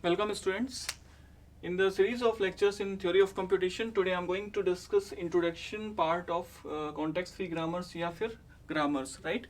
Welcome students. In the series of lectures in theory of computation, today I am going to discuss introduction part of context free grammars या फिर grammars, right?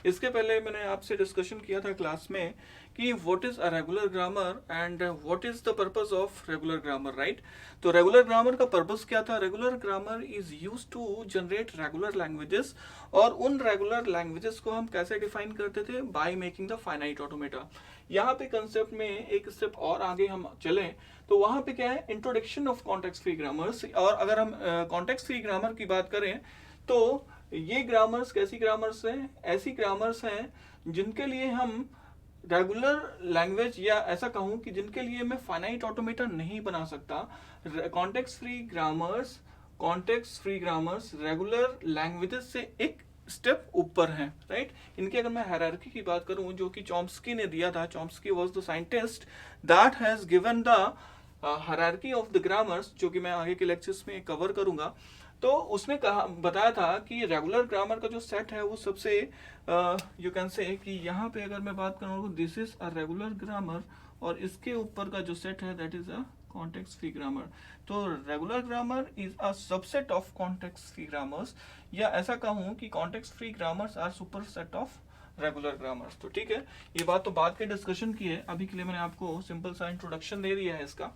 इसके पहले मैंने आपसे discussion किया था class में कि what is a regular grammar and what is the purpose of regular grammar, right? तो रेगुलर ग्रामर का पर्पस क्या था? Regular grammar is used to generate regular languages, और उन रेगुलर लैंग्वेजेस को हम कैसे डिफाइन करते थे? By making the finite automata. यहाँ पे कंसेप्ट में एक स्टेप और आगे हम चलें तो वहां पे क्या है? Introduction of context free grammars. और अगर हम कॉन्टेक्स्ट फ्री ग्रामर की बात करें तो ये ग्रामर्स कैसी ग्रामर्स हैं? ऐसी ग्रामर्स हैं जिनके लिए हम रेगुलर लैंग्वेज, या ऐसा कहूं कि जिनके लिए मैं फाइनाइट ऑटोमेटा नहीं बना सकता। Context free grammars regular languages से एक स्टेप ऊपर हैं, राइट? इनकी अगर मैं हायरार्की की बात करूं जो कि चॉम्स्की ने दिया था, Chomsky was the scientist that has given the hierarchy of the grammars, जो कि मैं आगे के लेक्चर्स में कवर करूंगा। तो उसने बताया था कि रेगुलर ग्रामर का जो सेट है वो सबसे यू कैन से कि यहाँ पे अगर मैं बात करूँ this is a regular grammar, और इसके ऊपर का जो सेट है that is a context free grammar. तो regular grammar is a subset of context free grammars, या ऐसा कहूँ कि context free grammars are superset of regular grammars. तो ठीक है, ये बात तो बाद के डिस्कशन की है, अभी के लिए मैंने आपको सिंपल सा इंट्रोडक्शन दे दिया है इसका।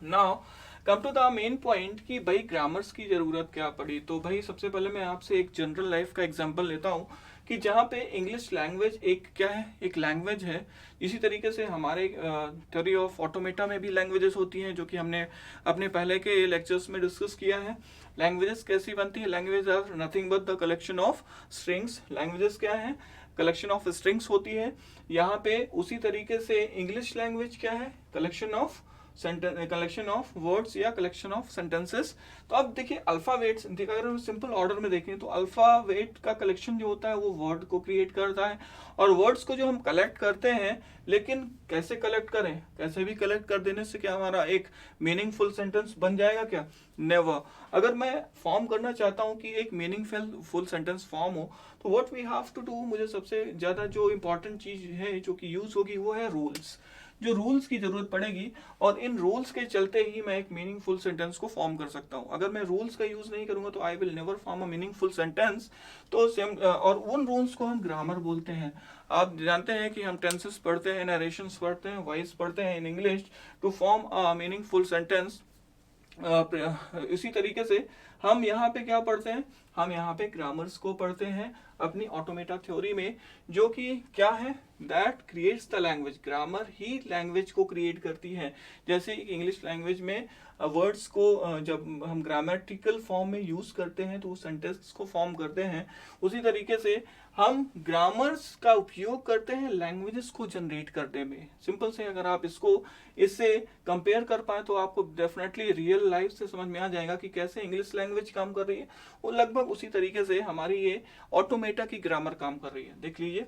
Now come to the main point कि भाई ग्रामर्स की जरूरत क्या पड़ी। तो भाई सबसे पहले मैं आपसे एक जनरल लाइफ का एग्जांपल लेता हूँ कि जहाँ पे इंग्लिश लैंग्वेज एक क्या है? एक लैंग्वेज है। इसी तरीके से हमारे थ्योरी ऑफ ऑटोमेटा में भी लैंग्वेजेस होती हैं, जो कि हमने अपने पहले के लेक्चर्स में डिस्कस किया है। लैंग्वेजेस कैसी बनती है? Language are nothing but the collection of strings. Languages क्या है? कलेक्शन ऑफ स्ट्रिंग्स होती है। यहाँ पे उसी तरीके से इंग्लिश लैंग्वेज क्या है? कलेक्शन ऑफ वर्ड्स या कलेक्शन ऑफ सेंटेंसेस। तो अब देखिए अल्फाबेट्स, अगर हम सिंपल ऑर्डर में देखें तो अल्फाबेट का कलेक्शन जो होता है वो वर्ड को क्रिएट करता है, और वर्ड्स को जो हम कलेक्ट करते हैं, लेकिन कैसे कलेक्ट करें? कैसे भी कलेक्ट कर देने से क्या हमारा एक मीनिंगफुल सेंटेंस बन जाएगा क्या? नेवर। अगर मैं फॉर्म करना चाहता हूँ कि एक मीनिंगफुल सेंटेंस फॉर्म हो, तो what we have to do, मुझे सबसे ज्यादा जो इंपॉर्टेंट चीज है जो कि यूज होगी वो है रूल्स। जो रूल्स की जरूरत पड़ेगी, और इन रूल्स के चलते ही मैं एक मीनिंगफुल सेंटेंस को फॉर्म कर सकता हूं। अगर मैं रूल्स का यूज नहीं करूंगा तो I will never form a meaningful sentence. तो सेम, और उन रूल्स को हम ग्रामर बोलते हैं। आप जानते हैं कि हम टेंसेस पढ़ते हैं, नरेशंस पढ़ते हैं, वॉइस पढ़ते हैं in English to form a meaningful sentence. इसी तरीके से हम यहाँ पे क्या पढ़ते हैं? हम यहाँ पे ग्रामर्स को पढ़ते हैं अपनी ऑटोमेटा थ्योरी में, जो कि क्या है? That creates the language. Grammar he language को क्रिएट करती है। जैसे इंग्लिश लैंग्वेज में वर्ड्स को जब हम ग्रामेटिकल फॉर्म में यूज करते हैं तो सेंटेंस को फॉर्म करते हैं, उसी तरीके से हम ग्रामर्स का उपयोग करते हैं लैंग्वेजेस को जनरेट करने में। सिंपल से अगर आप इससे कंपेयर कर पाए तो आपको डेफिनेटली रियल लाइफ से समझ में आ जाएगा कि कैसे इंग्लिश लैंग्वेज काम कर रही है। वो लगभग उसी तरीके से हमारी ये ऑटोमेटा की ग्रामर काम कर रही है। देख लीजिए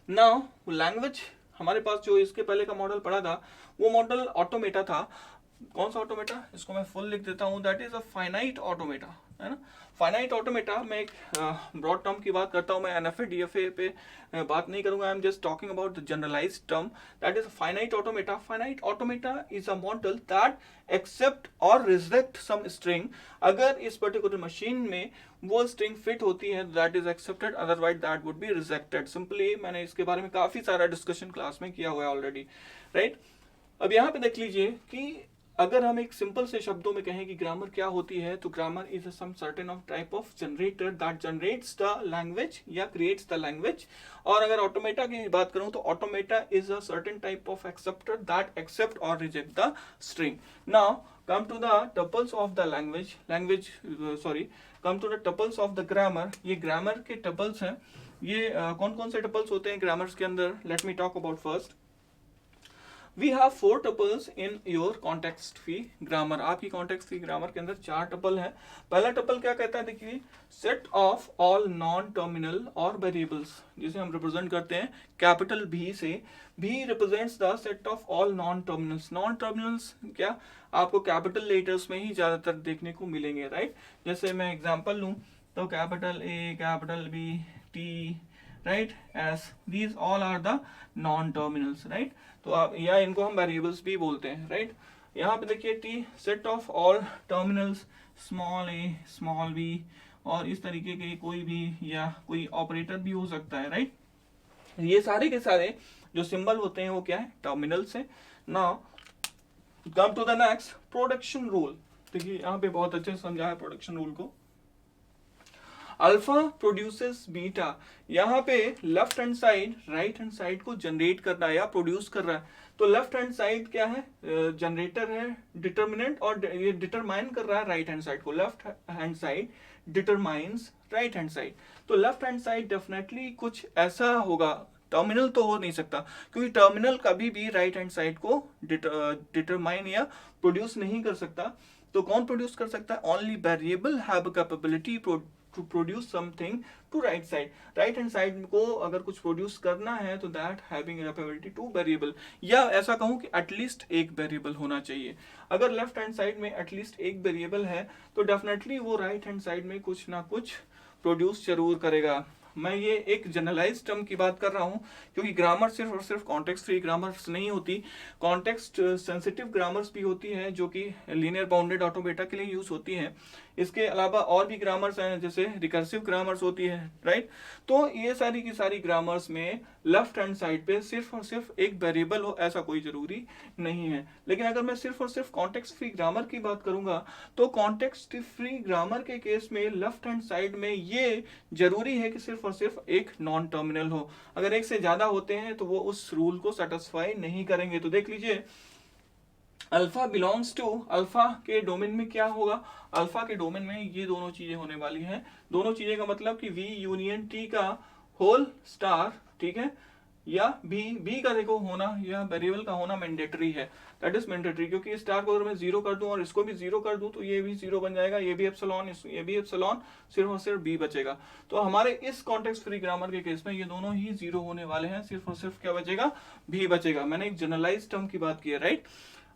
नाउ लैंग्वेज हमारे पास जो इसके पहले का मॉडल पढ़ा था वो मॉडल ऑटोमेटा था। कौन सा ऑटोमेटा? इसको मैं फुल लिख देता हूं, that is a finite automata, है ना? फाइनाइट ऑटोमेटा में एक ब्रॉड टर्म की बात करता हूं, मैं एनएफए डीएफए पे बात नहीं करूंगा। I am just talking about the generalised term that is finite automata. Finite automata is a model that accept और रिजेक्ट सम स्ट्रिंग। अगर इस पर्टिकुलर मशीन में वो स्ट्रिंग फिट होती है that is accepted, otherwise that would be rejected. Simply मैंने इसके बारे में काफी सारा डिस्कशन क्लास में किया हुआ है ऑलरेडी, राइट? अब यहाँ पे देख लीजिए कि अगर हम एक सिंपल से शब्दों में कहें कि ग्रामर क्या होती है, तो grammar is some certain of type of generator that generates the language या क्रिएट्स द लैंग्वेज। और अगर ऑटोमेटा की बात करूं तो automata is a certain type of acceptor that accept और reject the string. Now come to the tuples of the come to the tuples of the grammar. ये grammar के tuples हैं। ये कौन कौन से टपल्स होते हैं ग्रामर्स के अंदर? Let me talk about first. We have 4 tuples in your context free grammar. आपकी कॉन्टेक्स्ट फ्री ग्रामर के अंदर 4 टपल है। पहला टपल क्या कहता है? देखिए, set of all non terminal और वेरिएबल्स, जिसे हम रिप्रेजेंट करते हैं कैपिटल भी से। भी represents the set of all non terminals. Non terminals क्या आपको कैपिटल लेटर्स में ही ज्यादातर देखने को मिलेंगे, राइट? जैसे मैं एग्जांपल लूं तो capital A, capital B, T, right, as these all are the non terminals, right. तो आप या इनको हम वेरिएबल्स भी बोलते हैं, राइट। यहाँ पे देखिए T set of all terminals small a small b, और इस तरीके के कोई भी या कोई ऑपरेटर भी हो सकता है, राइट। ये सारे के सारे जो सिंबल होते हैं वो क्या है, टर्मिनल्स है। Now come to the next, production rule. देखिए यहाँ पे बहुत अच्छे से समझा है प्रोडक्शन रूल को। अल्फा प्रोड्यूसेस बीटा, यहाँ पे left hand side right hand side को जनरेट कर रहा है या प्रोड्यूस कर रहा है, तो लेफ्ट हैंड साइड क्या है, जनरेटर है, डिटर्मिनेंट, और ये डिटरमाइन कर रहा है राइट हैंड साइड को। Left hand side determines right hand side, तो लेफ्ट हैंड साइड डेफिनेटली कुछ ऐसा होगा, टर्मिनल तो हो नहीं सकता, क्योंकि टर्मिनल कभी भी राइट हैंड साइड को डिटरमाइन या प्रोड्यूस नहीं कर सकता। तो कौन प्रोड्यूस कर सकता है, only variable have capability to produce something to right side. Right hand side को अगर कुछ प्रोड्यूस करना है तो that having capability to variable, या ऐसा कहूं कि एटलीस्ट एक वेरिएबल होना चाहिए। अगर लेफ्ट हैंड साइड में एटलीस्ट एक वेरिएबल है तो डेफिनेटली वो राइट हैंड साइड में कुछ ना कुछ प्रोड्यूस जरूर करेगा। मैं ये एक जनरलाइज टर्म की बात कर रहा हूँ, क्योंकि ग्रामर सिर्फ और सिर्फ कॉन्टेक्स्ट फ्री ग्रामर्स नहीं होती, कॉन्टेक्स्ट सेंसिटिव ग्रामर्स भी होती है जो कि लीनियर बाउंडेड ऑटोमेटा के लिए यूज होती है। इसके अलावा और भी ग्रामर्स हैं, जैसे रिकर्सिव ग्रामर्स होती है, राइट। तो ये सारी की सारी ग्रामर्स में लेफ्ट हैंड साइड पे सिर्फ और सिर्फ एक वेरिएबल हो ऐसा कोई जरूरी नहीं है। लेकिन अगर मैं सिर्फ और सिर्फ कॉन्टेक्स्ट फ्री ग्रामर की बात करूंगा, तो कॉन्टेक्स्ट फ्री ग्रामर के केस में लेफ्ट हैंड साइड में ये जरूरी है कि सिर्फ और सिर्फ एक नॉन टर्मिनल हो। अगर एक से ज्यादा होते हैं तो वो उस रूल को सेटिस्फाई नहीं करेंगे। तो देख लीजिए, अल्फा बिलोंग्स टू, अल्फा के डोमेन में क्या होगा, अल्फा के डोमेन में ये दोनों चीजें होने वाली हैं। दोनों चीजें का मतलब कि वी यूनियन टी का होल स्टार, ठीक है, या बी का देखो होना या वेरिएबल का होना मैंडेटरी है, दैट इज मैंडेटरी, क्योंकि स्टार को अगर मैं जीरो कर दूं और इसको भी जीरो कर दूं तो ये भी जीरो बन जाएगा, ये भी एप्सिलॉन, ये भी एप्सिलॉन, सिर्फ और सिर्फ बी बचेगा। तो हमारे इस कॉन्टेक्स्ट फ्री ग्रामर के केस में ये दोनों ही जीरो होने वाले हैं, सिर्फ और सिर्फ क्या बचेगा, भी बचेगा। मैंने एक जनरलाइज टर्म की बात की है, राइट।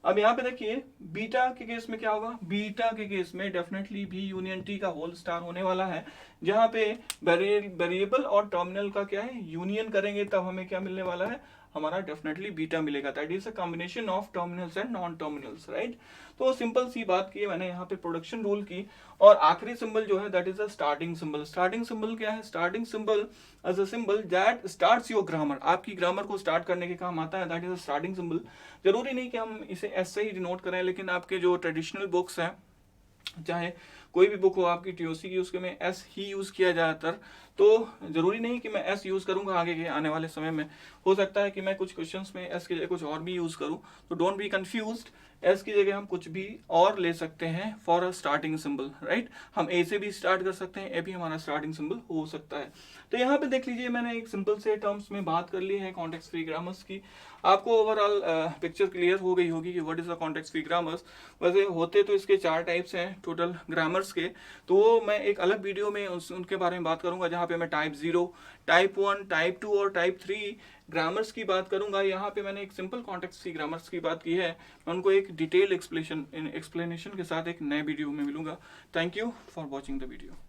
अब यहाँ पे देखिए बीटा के केस में क्या होगा, बीटा के केस में डेफिनेटली भी यूनियन टी का होल स्टार होने वाला है, जहां पे वेरिएबल और टर्मिनल का क्या है, यूनियन करेंगे तब हमें क्या मिलने वाला है, हमारा डेफिनेटली बीटा मिलेगा। That is a combination of terminals and non terminals, right. तो सिंपल सी बात की मैंने यहाँ पे प्रोडक्शन रूल की। और आखिरी सिंबल जो है that is a starting symbol. Starting symbol क्या है, starting symbol as a symbol that starts your grammar, आपकी ग्रामर को स्टार्ट करने के काम आता है, that is a starting symbol. जरूरी नहीं कि हम इसे एस से ही डिनोट करें, लेकिन आपके जो ट्रेडिशनल बुक्स हैं, चाहे कोई भी बुक हो आपकी टीओसी की, उसके में एस ही यूज किया ज्यादातर। तो जरूरी नहीं कि मैं एस यूज करूंगा, आगे के आने वाले समय में हो सकता है कि मैं कुछ क्वेश्चंस में एस की जगह कुछ और भी यूज करूं, तो डोंट बी कंफ्यूज्ड। एस की जगह हम कुछ भी और ले सकते हैं for a starting symbol, right. हम ए से भी स्टार्ट कर सकते हैं, ए भी हमारा स्टार्टिंग सिंबल हो सकता है। तो यहाँ पे देख लीजिए मैंने एक सिंपल से टर्म्स में बात कर ली है कॉन्टेक्स्ट फ्री ग्रामर्स की। आपको ओवरऑल पिक्चर क्लियर हो गई होगी कि what is the context free grammars. वैसे होते तो इसके 4 टाइप्स हैं टोटल ग्रामर्स के, तो वो मैं एक अलग वीडियो में उनके बारे में बात करूंगा, जहाँ पे मैं टाइप 0, टाइप 1, टाइप 2 और टाइप 3 ग्रामर्स की बात करूंगा। यहाँ पे मैंने एक सिंपल कॉन्टेक्स्ट फ्री ग्रामर्स की बात की है, मैं उनको एक डिटेल एक्सप्लेनेशन के साथ एक नए वीडियो में मिलूंगा। Thank you for watching the video.